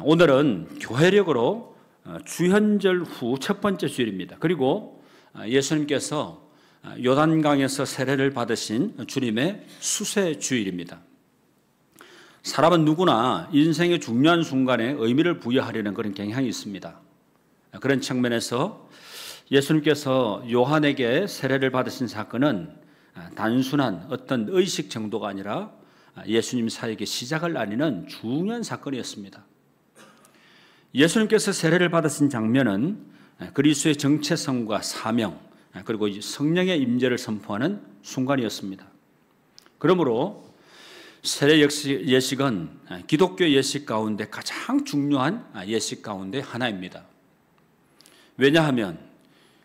오늘은 교회력으로 주현절 후 첫 번째 주일입니다. 그리고 예수님께서 요단강에서 세례를 받으신 주님의 수세 주일입니다. 사람은 누구나 인생의 중요한 순간에 의미를 부여하려는 그런 경향이 있습니다. 그런 측면에서 예수님께서 요한에게 세례를 받으신 사건은 단순한 어떤 의식 정도가 아니라 예수님 사역의 시작을 알리는 중요한 사건이었습니다. 예수님께서 세례를 받으신 장면은 그리스도의 정체성과 사명 그리고 성령의 임재를 선포하는 순간이었습니다. 그러므로 세례 예식은 기독교 예식 가운데 가장 중요한 예식 가운데 하나입니다. 왜냐하면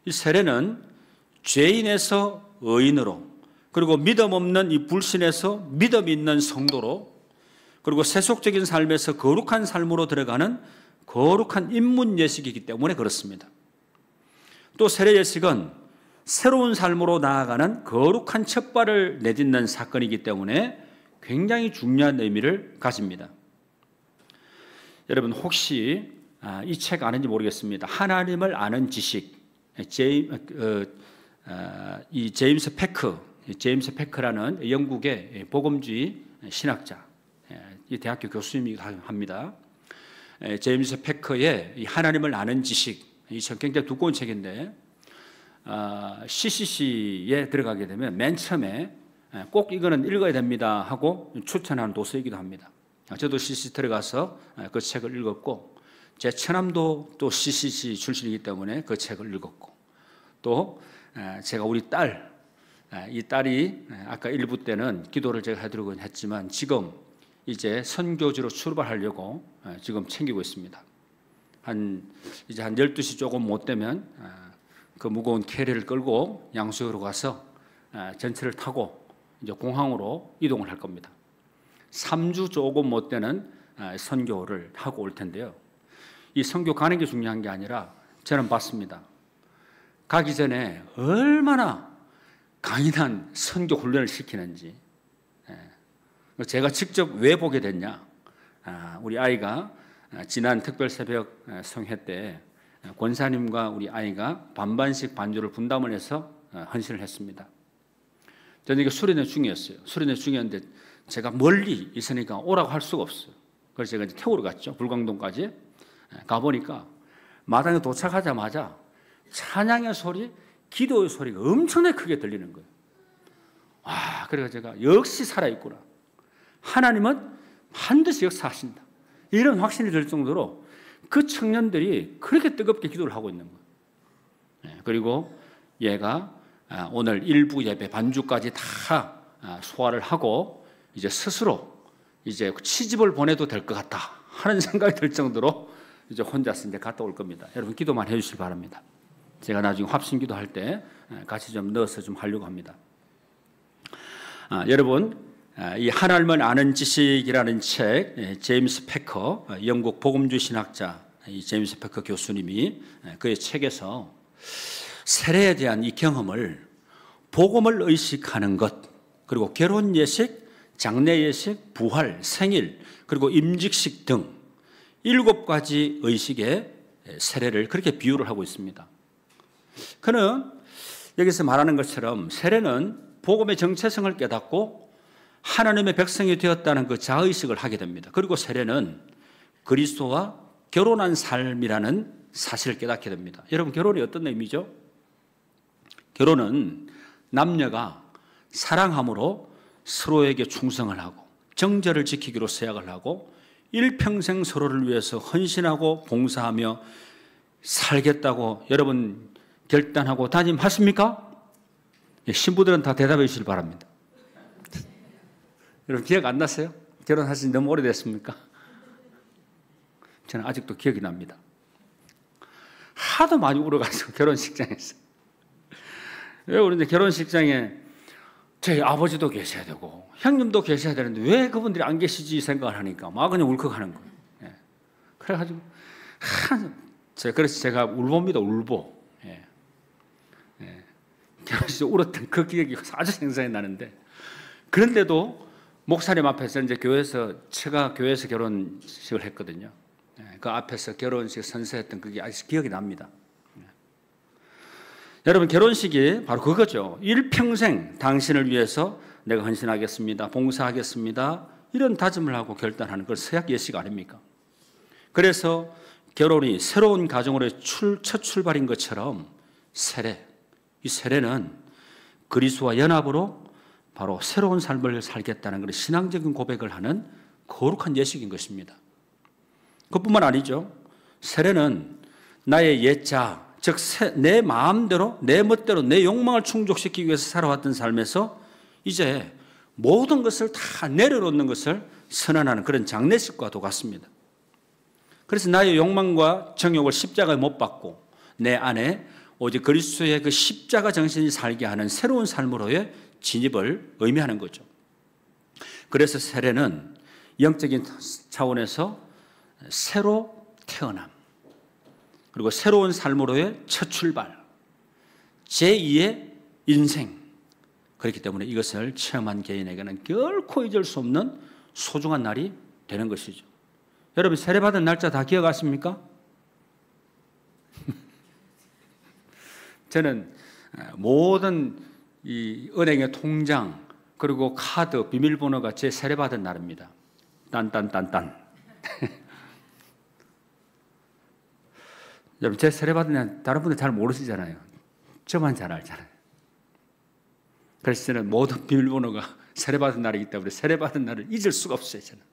이 세례는 죄인에서 의인으로 그리고 믿음 없는 이 불신에서 믿음 있는 성도로 그리고 세속적인 삶에서 거룩한 삶으로 들어가는 거룩한 입문 예식이기 때문에 그렇습니다. 또 세례 예식은 새로운 삶으로 나아가는 거룩한 첫발을 내딛는 사건이기 때문에 굉장히 중요한 의미를 가집니다. 여러분 혹시 이 책 아는지 모르겠습니다. 하나님을 아는 지식, 이 제임스 페크라는 영국의 복음주의 신학자, 이 대학교 교수님이기도 합니다. 제임스 페커의 이 하나님을 아는 지식, 이 책 굉장히 두꺼운 책인데 CCC에 들어가게 되면 맨 처음에 꼭 이거는 읽어야 됩니다 하고 추천하는 도서이기도 합니다. 저도 CCC 들어가서 그 책을 읽었고 제 처남도 또 CCC 출신이기 때문에 그 책을 읽었고 또 제가 우리 이 딸이 아까 1부 때는 기도를 제가 해드리곤 했지만 지금 이제 선교지로 출발하려고 지금 챙기고 있습니다. 이제 한 12시 조금 못 되면 그 무거운 캐리를 끌고 양수역으로 가서 전철을 타고 이제 공항으로 이동을 할 겁니다. 3주 조금 못 되는 선교를 하고 올 텐데요. 이 선교 가는 게 중요한 게 아니라 저는 봤습니다. 가기 전에 얼마나 강인한 선교 훈련을 시키는지. 제가 직접 왜 보게 됐냐. 우리 아이가 지난 특별새벽 성회 때 권사님과 우리 아이가 반반씩 반주를 분담을 해서 헌신을 했습니다. 저는 이게 수련회 중이었어요. 수련회 중이었는데 제가 멀리 있으니까 오라고 할 수가 없어요. 그래서 제가 이제 태우러 갔죠. 불광동까지. 가보니까 마당에 도착하자마자 찬양의 소리, 기도의 소리가 엄청나게 크게 들리는 거예요. 그래서 제가 역시 살아있구나. 하나님은 반드시 역사하신다. 이런 확신이 들 정도로 그 청년들이 그렇게 뜨겁게 기도를 하고 있는 거예요. 그리고 얘가 오늘 일부 예배 반주까지 다 소화를 하고 이제 스스로 이제 시집을 보내도 될 것 같다 하는 생각이 들 정도로 이제 혼자서 이제 갔다 올 겁니다. 여러분 기도만 해주시기 바랍니다. 제가 나중에 합심기도 할 때 같이 좀 넣어서 좀 하려고 합니다. 여러분 이 하나님을 아는 지식이라는 책 제임스 페커 영국 복음주의 신학자 이 제임스 페커 교수님이 그의 책에서 세례에 대한 이 경험을 복음을 의식하는 것 그리고 결혼 예식, 장례 예식, 부활, 생일 그리고 임직식 등 7가지 의식의 세례를 그렇게 비유를 하고 있습니다. 그는 여기서 말하는 것처럼 세례는 복음의 정체성을 깨닫고 하나님의 백성이 되었다는 그 자의식을 하게 됩니다. 그리고 세례는 그리스도와 결혼한 삶이라는 사실을 깨닫게 됩니다. 여러분 결혼이 어떤 의미죠? 결혼은 남녀가 사랑함으로 서로에게 충성을 하고 정절을 지키기로 서약을 하고 일평생 서로를 위해서 헌신하고 봉사하며 살겠다고 여러분 결단하고 다짐하십니까? 신부들은 다 대답해 주시길 바랍니다. 여러분 기억 안 나세요? 결혼하신 지 너무 오래됐습니까? 저는 아직도 기억이 납니다. 하도 많이 울어가지고 결혼식장에서. 왜 그런데 결혼식장에 저희 아버지도 계셔야 되고 형님도 계셔야 되는데 왜 그분들이 안 계시지 생각을 하니까 막 그냥 울컥하는 거예요. 그래가지고 그래서 제가 울보입니다. 울보. 결혼식 울었던 그 기억이 아주 생생히 나는데 그런데도 목사님 앞에서 이제 교회에서 제가 교회에서 결혼식을 했거든요. 그 앞에서 결혼식 선서했던 그게 아직 기억이 납니다. 여러분, 결혼식이 바로 그거죠. 일평생 당신을 위해서 내가 헌신하겠습니다, 봉사하겠습니다, 이런 다짐을 하고 결단하는 걸 서약 예식 아닙니까? 그래서 결혼이 새로운 가정으로의 첫 출발인 것처럼 세례, 이 세례는 그리스도와 연합으로 바로 새로운 삶을 살겠다는 그런 신앙적인 고백을 하는 거룩한 예식인 것입니다. 그뿐만 아니죠. 세례는 나의 옛자, 즉 내 마음대로, 내 멋대로 내 욕망을 충족시키기 위해서 살아왔던 삶에서 이제 모든 것을 다 내려놓는 것을 선언하는 그런 장례식과도 같습니다. 그래서 나의 욕망과 정욕을 십자가에 못 박고 내 안에 오직 그리스도의 그 십자가 정신이 살게 하는 새로운 삶으로의 진입을 의미하는 거죠. 그래서 세례는 영적인 차원에서 새로 태어남, 그리고 새로운 삶으로의 첫 출발, 제2의 인생, 그렇기 때문에 이것을 체험한 개인에게는 결코 잊을 수 없는 소중한 날이 되는 것이죠. 여러분, 세례받은 날짜 다 기억하십니까? 저는 모든 이 은행의 통장 그리고 카드 비밀번호가 제 세례받은 날입니다. 딴딴딴딴. 여러분, 제 세례받은 날 다른 분들 잘 모르시잖아요. 저만 잘 알잖아요. 그래서 저는 모든 비밀번호가 세례받은 날이기 때문에 세례받은 날을 잊을 수가 없어요. 저는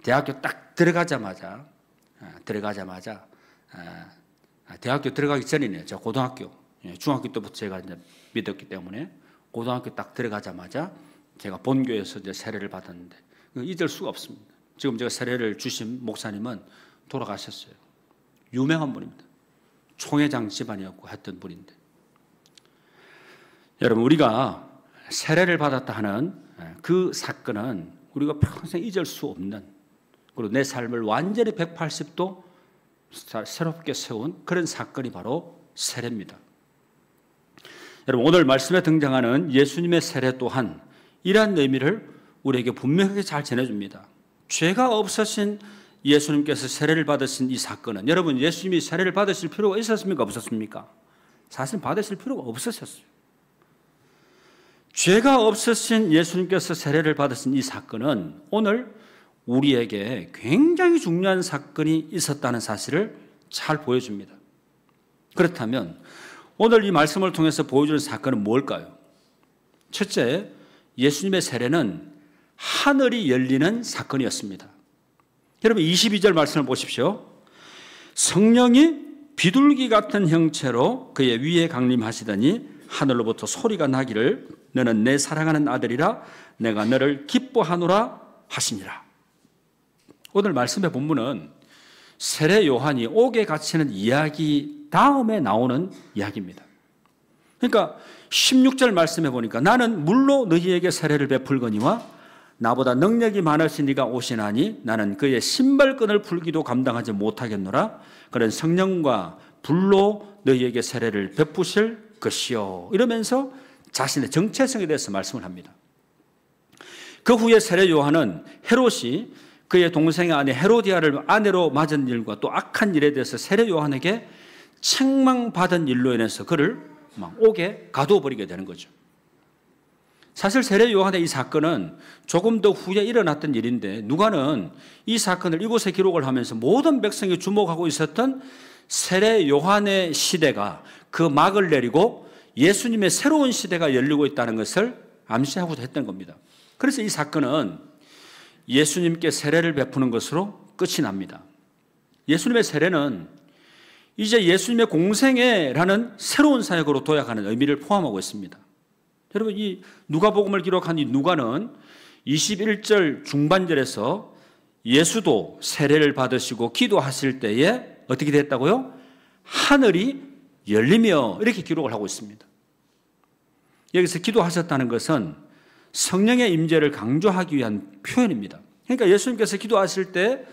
대학교 딱 들어가자마자 대학교 들어가기 전이네요. 저 고등학교, 중학교 때부터 제가 이제 믿었기 때문에 고등학교 딱 들어가자마자 제가 본교에서 이제 세례를 받았는데 잊을 수가 없습니다. 지금 제가 세례를 주신 목사님은 돌아가셨어요. 유명한 분입니다. 총회장 집안이었고 했던 분인데, 여러분, 우리가 세례를 받았다 하는 그 사건은 우리가 평생 잊을 수 없는, 그리고 내 삶을 완전히 180도 새롭게 세운 그런 사건이 바로 세례입니다. 여러분, 오늘 말씀에 등장하는 예수님의 세례 또한 이러한 의미를 우리에게 분명하게 잘 전해줍니다. 죄가 없으신 예수님께서 세례를 받으신 이 사건은, 여러분, 예수님이 세례를 받으실 필요가 있었습니까? 없었습니까? 사실 받으실 필요가 없으셨어요. 죄가 없으신 예수님께서 세례를 받으신 이 사건은 오늘 우리에게 굉장히 중요한 사건이 있었다는 사실을 잘 보여줍니다. 그렇다면 오늘 이 말씀을 통해서 보여주는 사건은 뭘까요? 첫째, 예수님의 세례는 하늘이 열리는 사건이었습니다. 여러분, 22절 말씀을 보십시오. 성령이 비둘기 같은 형체로 그의 위에 강림하시더니 하늘로부터 소리가 나기를 너는 내 사랑하는 아들이라 내가 너를 기뻐하노라 하시니라. 오늘 말씀의 본문은 세례 요한이 옥에 갇히는 이야기 다음에 나오는 이야기입니다. 그러니까 16절 말씀해 보니까 나는 물로 너희에게 세례를 베풀거니와 나보다 능력이 많으신 이가 오시나니 나는 그의 신발끈을 풀기도 감당하지 못하겠노라. 그런 성령과 불로 너희에게 세례를 베푸실 것이요. 이러면서 자신의 정체성에 대해서 말씀을 합니다. 그 후에 세례 요한은 헤롯이 그의 동생의 아내 헤로디아를 아내로 맞은 일과 또 악한 일에 대해서 세례 요한에게 책망받은 일로 인해서 그를 막 옥에 가두어 버리게 되는 거죠. 사실 세례 요한의 이 사건은 조금 더 후에 일어났던 일인데, 누가는 이 사건을 이곳에 기록을 하면서 모든 백성이 주목하고 있었던 세례 요한의 시대가 그 막을 내리고 예수님의 새로운 시대가 열리고 있다는 것을 암시하고도 했던 겁니다. 그래서 이 사건은 예수님께 세례를 베푸는 것으로 끝이 납니다. 예수님의 세례는 이제 예수님의 공생애라는 새로운 사역으로 도약하는 의미를 포함하고 있습니다. 여러분, 이 누가복음을 기록한 이 누가는 21절 중반절에서 예수도 세례를 받으시고 기도하실 때에 어떻게 됐다고요? 하늘이 열리며 이렇게 기록을 하고 있습니다. 여기서 기도하셨다는 것은 성령의 임재를 강조하기 위한 표현입니다. 그러니까 예수님께서 기도하실 때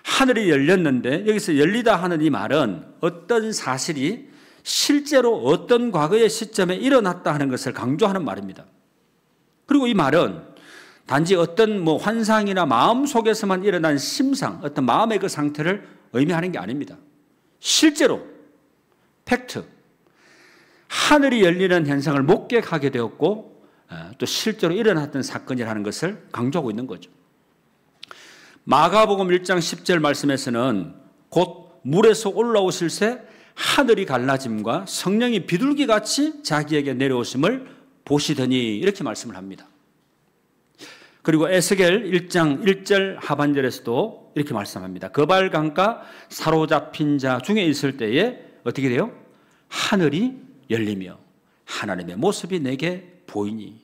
하늘이 열렸는데, 여기서 열리다 하는 이 말은 어떤 사실이 실제로 어떤 과거의 시점에 일어났다 하는 것을 강조하는 말입니다. 그리고 이 말은 단지 어떤 뭐 환상이나 마음 속에서만 일어난 심상, 어떤 마음의 그 상태를 의미하는 게 아닙니다. 실제로 팩트, 하늘이 열리는 현상을 목격하게 되었고 또 실제로 일어났던 사건이라는 것을 강조하고 있는 거죠. 마가복음 1장 10절 말씀에서는 곧 물에서 올라오실 새 하늘이 갈라짐과 성령이 비둘기같이 자기에게 내려오심을 보시더니 이렇게 말씀을 합니다. 그리고 에스겔 1장 1절 하반절에서도 이렇게 말씀합니다. 거발강가 사로잡힌 자 중에 있을 때에 어떻게 돼요? 하늘이 열리며 하나님의 모습이 내게 보이니.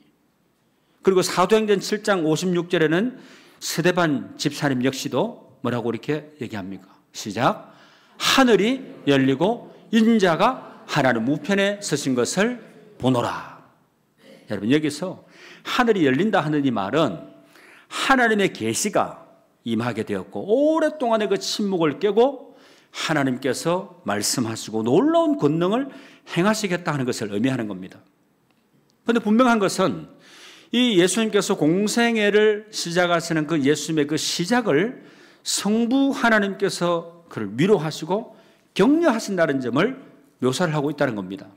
그리고 사도행전 7장 56절에는 스데반 집사님 역시도 뭐라고 이렇게 얘기합니까? 시작. 하늘이 열리고 인자가 하나님 우편에 서신 것을 보노라. 여러분, 여기서 하늘이 열린다 하는 이 말은 하나님의 계시가 임하게 되었고 오랫동안의 그 침묵을 깨고 하나님께서 말씀하시고 놀라운 권능을 행하시겠다 하는 것을 의미하는 겁니다. 그런데 분명한 것은 이 예수님께서 공생애를 시작하시는 그 예수님의 그 시작을 성부 하나님께서 그를 위로하시고 격려하신다는 점을 묘사를 하고 있다는 겁니다.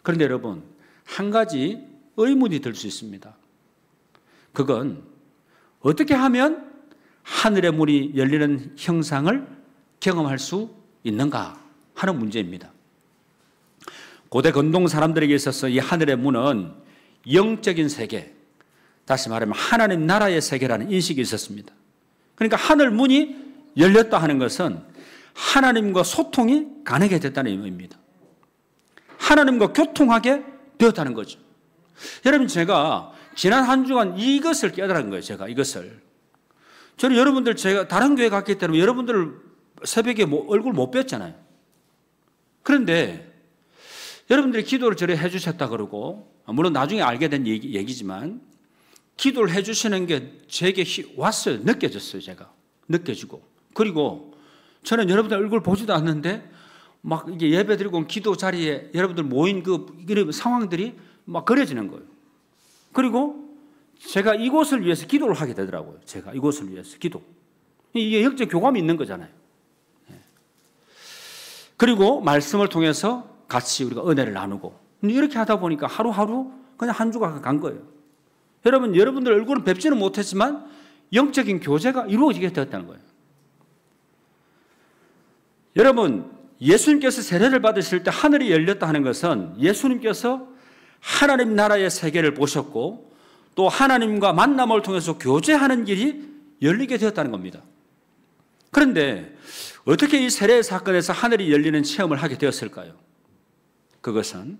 그런데 여러분, 한 가지 의문이 들 수 있습니다. 그건 어떻게 하면 하늘의 문이 열리는 형상을 경험할 수 있는가 하는 문제입니다. 고대 근동 사람들에게 있어서 이 하늘의 문은 영적인 세계, 다시 말하면 하나님 나라의 세계라는 인식이 있었습니다. 그러니까 하늘 문이 열렸다 하는 것은 하나님과 소통이 가능하게 됐다는 의미입니다. 하나님과 교통하게 되었다는 거죠. 여러분, 제가 지난 한 주간 이것을 깨달은 거예요. 제가 이것을. 저는 여러분들, 제가 다른 교회 갔기 때문에 여러분들 새벽에 얼굴 못 뵀잖아요. 그런데 여러분들이 기도를 저래 해주셨다 그러고, 물론 나중에 알게 된 얘기지만 기도를 해주시는 게 제게 왔어요. 느껴졌어요. 제가 느껴지고. 그리고 저는 여러분들 얼굴 보지도 않는데 막 이게 예배 드리고 온 기도 자리에 여러분들 모인 그 상황들이 막 그려지는 거예요. 그리고 제가 이곳을 위해서 기도를 하게 되더라고요. 제가 이곳을 위해서 기도. 이게 영적 교감이 있는 거잖아요. 그리고 말씀을 통해서 같이 우리가 은혜를 나누고, 이렇게 하다 보니까 하루하루 그냥 한 주가 간 거예요. 여러분, 여러분들 얼굴은 뵙지는 못했지만 영적인 교제가 이루어지게 되었다는 거예요. 여러분, 예수님께서 세례를 받으실 때 하늘이 열렸다 하는 것은 예수님께서 하나님 나라의 세계를 보셨고 또 하나님과 만남을 통해서 교제하는 길이 열리게 되었다는 겁니다. 그런데 어떻게 이 세례 사건에서 하늘이 열리는 체험을 하게 되었을까요? 그것은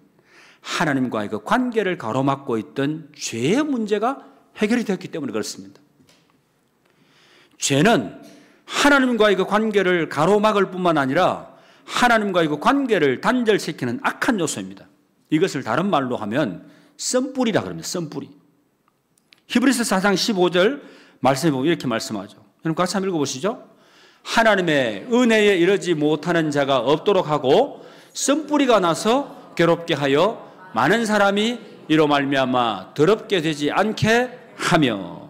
하나님과의 그 관계를 가로막고 있던 죄의 문제가 해결이 되었기 때문에 그렇습니다. 죄는 하나님과의 그 관계를 가로막을 뿐만 아니라 하나님과의 그 관계를 단절시키는 악한 요소입니다. 이것을 다른 말로 하면 썬뿌리라 그럽니다. 썬뿌리. 히브리서 4장 15절 말씀해 보면 이렇게 말씀하죠. 여러분 같이 한번 읽어보시죠. 하나님의 은혜에 이르지 못하는 자가 없도록 하고 썬뿌리가 나서 괴롭게 하여 많은 사람이 이로 말미암아 더럽게 되지 않게 하며.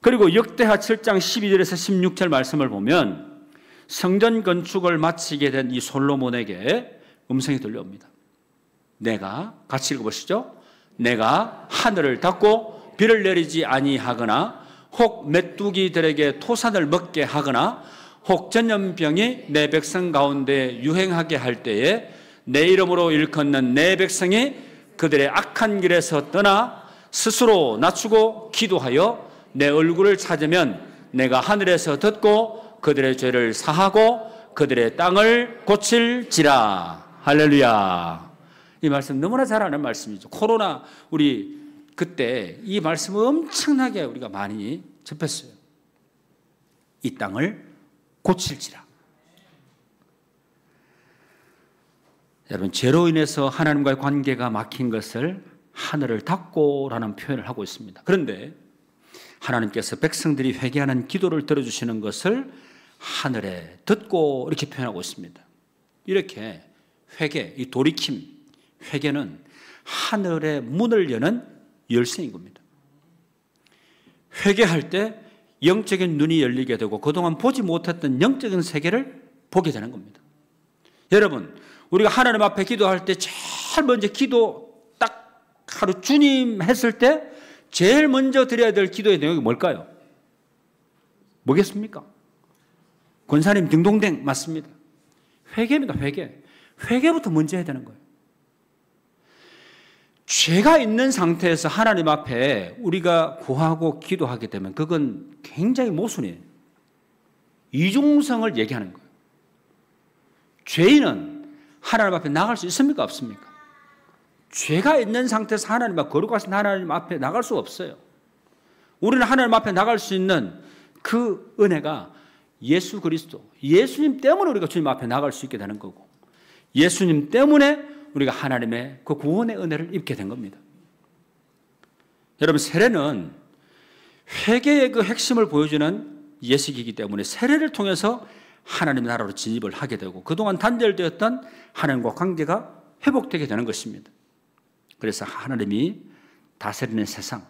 그리고 역대하 7장 12절에서 16절 말씀을 보면 성전 건축을 마치게 된 이 솔로몬에게 음성이 들려옵니다. 내가, 같이 읽어보시죠. 내가 하늘을 닫고 비를 내리지 아니하거나 혹 메뚜기들에게 토산을 먹게 하거나 혹 전염병이 내 백성 가운데 유행하게 할 때에 내 이름으로 일컫는 내 백성이 그들의 악한 길에서 떠나 스스로 낮추고 기도하여 내 얼굴을 찾으면 내가 하늘에서 듣고 그들의 죄를 사하고 그들의 땅을 고칠지라. 할렐루야. 이 말씀 너무나 잘 아는 말씀이죠. 코로나 우리 그때 이 말씀 엄청나게 우리가 많이 접했어요. 이 땅을 고칠지라. 여러분, 죄로 인해서 하나님과의 관계가 막힌 것을 하늘을 닫고라는 표현을 하고 있습니다. 그런데 하나님께서 백성들이 회개하는 기도를 들어주시는 것을 하늘에 듣고 이렇게 표현하고 있습니다. 이렇게 회개, 이 돌이킴, 회개는 하늘의 문을 여는 열쇠인 겁니다. 회개할 때 영적인 눈이 열리게 되고 그동안 보지 못했던 영적인 세계를 보게 되는 겁니다. 여러분, 우리가 하나님 앞에 기도할 때 제일 먼저 기도 딱 하루 주님 했을 때 제일 먼저 드려야 될 기도의 내용이 뭘까요? 뭐겠습니까? 권사님 딩동댕 맞습니다. 회개입니다. 회개부터 먼저 해야 되는 거예요. 죄가 있는 상태에서 하나님 앞에 우리가 구하고 기도하게 되면 그건 굉장히 모순이에요. 이중성을 얘기하는 거예요. 죄인은 하나님 앞에 나갈 수 있습니까? 없습니까? 죄가 있는 상태에서 하나님 앞에 거룩하신 하나님 앞에 나갈 수 없어요. 우리는 하나님 앞에 나갈 수 있는 그 은혜가 예수 그리스도, 예수님 때문에 우리가 주님 앞에 나갈 수 있게 되는 거고 예수님 때문에 우리가 하나님의 그 구원의 은혜를 입게 된 겁니다. 여러분, 세례는 회개의 그 핵심을 보여주는 예식이기 때문에 세례를 통해서 하나님의 나라로 진입을 하게 되고 그동안 단절되었던 하나님과 관계가 회복되게 되는 것입니다. 그래서 하나님이 다스리는 세상,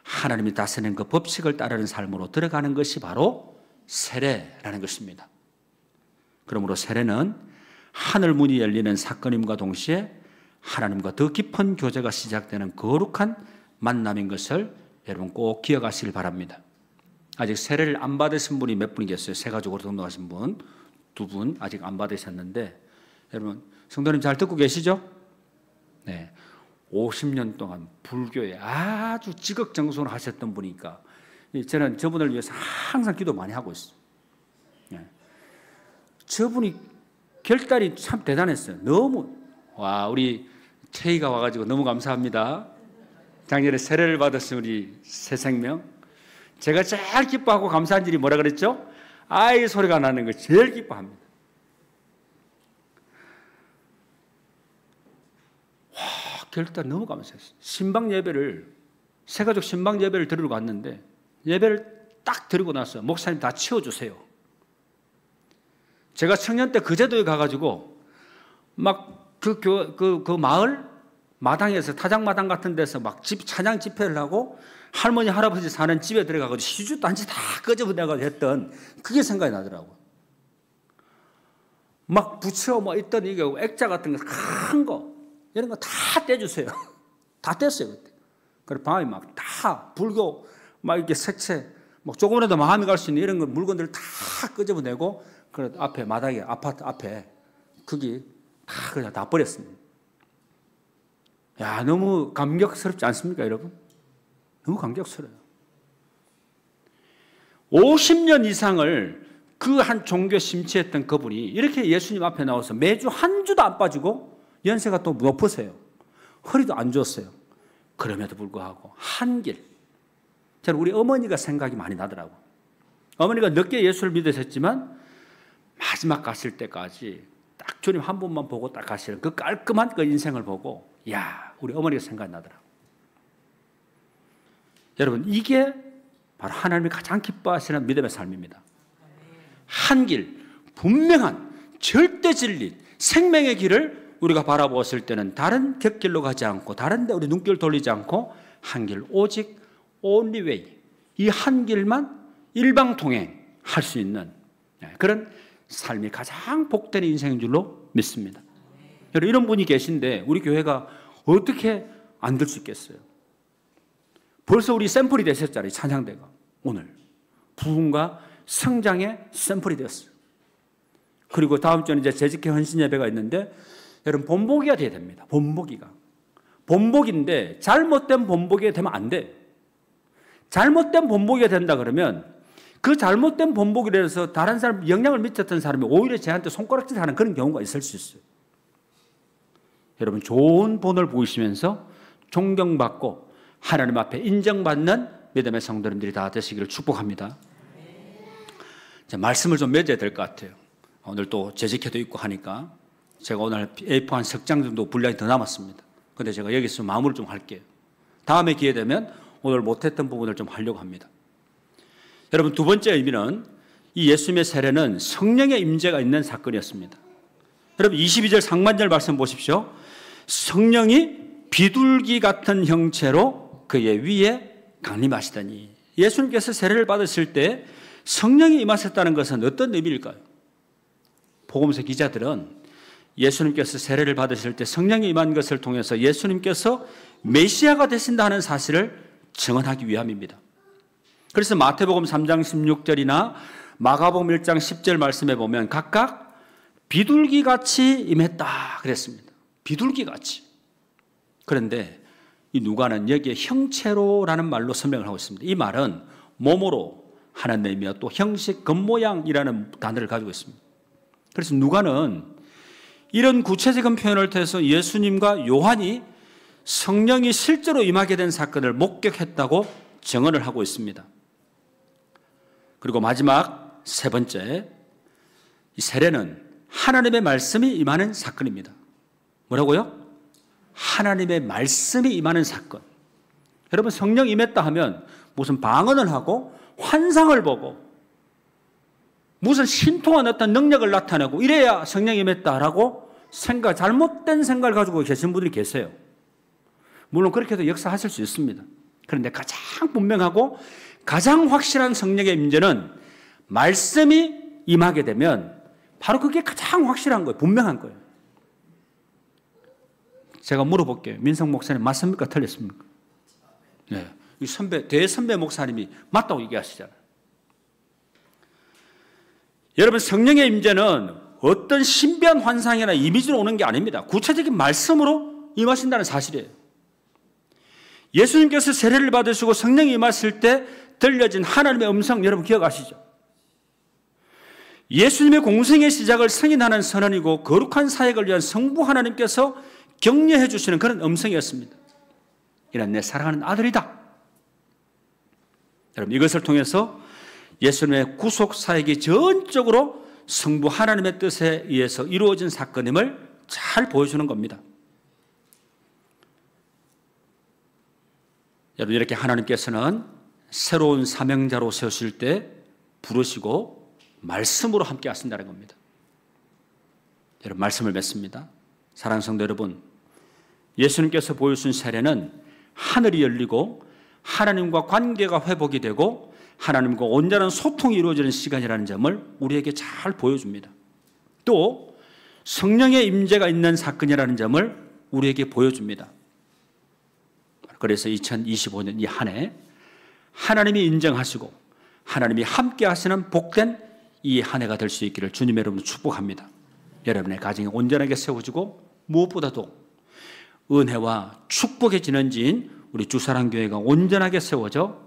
하나님이 다스리는 그 법칙을 따르는 삶으로 들어가는 것이 바로 세례라는 것입니다. 그러므로 세례는 하늘 문이 열리는 사건임과 동시에 하나님과 더 깊은 교제가 시작되는 거룩한 만남인 것을 여러분 꼭 기억하시길 바랍니다. 아직 세례를 안 받으신 분이 몇 분 계세요. 새 가족으로 등록하신 분, 2분 아직 안 받으셨는데 여러분 성도님 잘 듣고 계시죠? 네, 50년 동안 불교에 아주 지극정성을 하셨던 분이니까 저는 저분을 위해서 항상 기도 많이 하고 있어요. 네. 저분이 결단이 참 대단했어요. 너무 우리 태희가 와가지고 너무 감사합니다. 작년에 세례를 받았어요. 우리 새 생명. 제가 제일 기뻐하고 감사한 일이 뭐라 그랬죠? 아이 소리가 나는 거 제일 기뻐합니다. 결단 너무 감사했어요. 신방 예배를 새가족 신방 예배를 드리러 갔는데 예배를 딱 드리고 나서 목사님 다 치워주세요. 제가 청년 때 그 제도에 가가지고 막 그 마을 마당에서 타작마당 같은 데서 막 찬양 집회를 하고 할머니 할아버지 사는 집에 들어가가지고 시주 단지 다 끄집어내가지고 했던 그게 생각이 나더라고요. 막 부처 뭐 있던 이게 액자 같은 거 큰 거 이런 거 다 떼주세요. 다 뗐어요 그때. 그래 밤에 막 다 불교 막 이렇게 색채 막 조금이라도 마음이 갈 수 있는 이런 거 물건들을 다 끄집어내고 그 앞에 마당에 아파트 앞에 거기 다 그냥 다 버렸습니다. 야, 너무 감격스럽지 않습니까, 여러분? 너무 감격스러워요. 50년 이상을 그 한 종교에 심취했던 그분이 이렇게 예수님 앞에 나와서 매주 한 주도 안 빠지고 연세가 또 높으세요. 허리도 안 좋았어요. 그럼에도 불구하고 한 길. 저는 우리 어머니가 생각이 많이 나더라고요. 어머니가 늦게 예수를 믿으셨지만 마지막 가실 때까지 딱 주님 한 번만 보고 딱 가시는 그 깔끔한 그 인생을 보고 야, 우리 어머니가 생각이 나더라고요. 여러분, 이게 바로 하나님이 가장 기뻐하시는 믿음의 삶입니다. 한 길, 분명한 절대 진리, 생명의 길을 우리가 바라보았을 때는 다른 곁길로 가지 않고 다른 데 우리 눈길 돌리지 않고 한 길, 오직 only way, 이 한 길만 일방통행할 수 있는 그런 삶이 가장 복된 인생인 줄로 믿습니다. 여러분, 이런 분이 계신데 우리 교회가 어떻게 안 될 수 있겠어요? 벌써 우리 샘플이 되셨잖아요. 찬양대가 오늘 부흥과 성장의 샘플이 되었어요. 그리고 다음 주는 이제 재직회 헌신 예배가 있는데 여러분 본보기가 돼야 됩니다. 본보기인데 잘못된 본보기가 되면 안 돼. 잘못된 본보기가 된다 그러면 그 잘못된 본보기로 해서 다른 사람 영향을 미쳤던 사람이 오히려 쟤한테 손가락질하는 그런 경우가 있을 수 있어요. 여러분 좋은 본을 보이시면서 존경받고 하나님 앞에 인정받는 믿음의 성도님들이 다 되시기를 축복합니다. 말씀을 좀 맺어야 될 것 같아요. 오늘 또 재직회도 있고 하니까 제가 오늘 A4 한 석 장 정도 분량이 더 남았습니다. 근데 제가 여기서 마무리를 좀 할게요. 다음에 기회 되면 오늘 못했던 부분을 좀 하려고 합니다. 여러분 두 번째 의미는 이 예수님의 세례는 성령의 임재가 있는 사건이었습니다. 여러분 22절 상반절 말씀 보십시오. 성령이 비둘기 같은 형체로 그의 위에 강림하시더니 예수님께서 세례를 받으실 때 성령이 임하셨다는 것은 어떤 의미일까요? 복음서 기자들은 예수님께서 세례를 받으실 때 성령이 임한 것을 통해서 예수님께서 메시아가 되신다는 사실을 증언하기 위함입니다. 그래서 마태복음 3장 16절이나 마가복음 1장 10절 말씀에 보면 각각 비둘기같이 임했다 그랬습니다. 비둘기같이. 그런데 이 누가는 여기에 형체로라는 말로 설명을 하고 있습니다. 이 말은 몸으로 하는 의미와 또 형식, 겉모양이라는 단어를 가지고 있습니다. 그래서 누가는 이런 구체적인 표현을 통해서 예수님과 요한이 성령이 실제로 임하게 된 사건을 목격했다고 증언을 하고 있습니다. 그리고 마지막 세 번째, 이 세례는 하나님의 말씀이 임하는 사건입니다. 뭐라고요? 하나님의 말씀이 임하는 사건. 여러분, 성령 임했다 하면 무슨 방언을 하고 환상을 보고 무슨 신통한 어떤 능력을 나타내고 이래야 성령이 임했다라고 잘못된 생각을 가지고 계신 분들이 계세요. 물론 그렇게도 역사하실 수 있습니다. 그런데 가장 분명하고 가장 확실한 성령의 임재는 말씀이 임하게 되면 바로 그게 가장 확실한 거예요. 분명한 거예요. 제가 물어볼게요. 민성 목사님 맞습니까? 틀렸습니까? 네. 이 대선배 목사님이 맞다고 얘기하시잖아요. 여러분, 성령의 임재는 어떤 신비한 환상이나 이미지로 오는 게 아닙니다. 구체적인 말씀으로 임하신다는 사실이에요. 예수님께서 세례를 받으시고 성령이 임하실 때 들려진 하나님의 음성, 여러분 기억하시죠? 예수님의 공생의 시작을 승인하는 선언이고 거룩한 사역을 위한 성부 하나님께서 격려해 주시는 그런 음성이었습니다. 이는 내 사랑하는 아들이다. 여러분, 이것을 통해서 예수님의 구속 사역이 전적으로 성부 하나님의 뜻에 의해서 이루어진 사건임을 잘 보여주는 겁니다. 여러분, 이렇게 하나님께서는 새로운 사명자로 세우실 때 부르시고 말씀으로 함께 하신다는 겁니다. 여러분, 말씀을 맺습니다. 사랑하는 성도 여러분, 예수님께서 보여주신 세례는 하늘이 열리고 하나님과 관계가 회복이 되고 하나님과 온전한 소통이 이루어지는 시간이라는 점을 우리에게 잘 보여줍니다. 또 성령의 임재가 있는 사건이라는 점을 우리에게 보여줍니다. 그래서 2025년 이 한 해 하나님이 인정하시고 하나님이 함께 하시는 복된 이 한 해가 될 수 있기를 주님의 이름으로 축복합니다. 여러분의 가정이 온전하게 세워지고 무엇보다도 은혜와 축복의 진원지인 우리 주사랑교회가 온전하게 세워져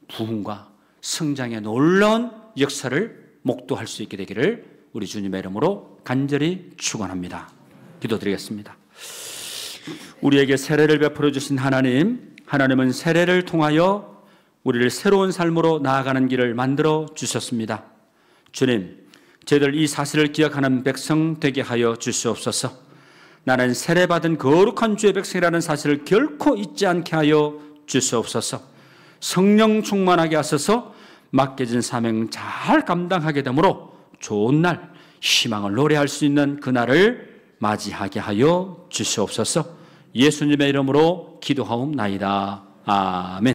부흥과 성장의 놀라운 역사를 목도할 수 있게 되기를 우리 주님의 이름으로 간절히 축원합니다. 기도드리겠습니다. 우리에게 세례를 베풀어 주신 하나님은 세례를 통하여 우리를 새로운 삶으로 나아가는 길을 만들어 주셨습니다. 주님, 저희들 이 사실을 기억하는 백성 되게 하여 주시옵소서. 나는 세례받은 거룩한 주의 백성이라는 사실을 결코 잊지 않게 하여 주시옵소서. 성령 충만하게 하셔서 맡겨진 사명 잘 감당하게 되므로 좋은 날, 희망을 노래할 수 있는 그날을 맞이하게 하여 주시옵소서. 예수님의 이름으로 기도하옵나이다. 아멘.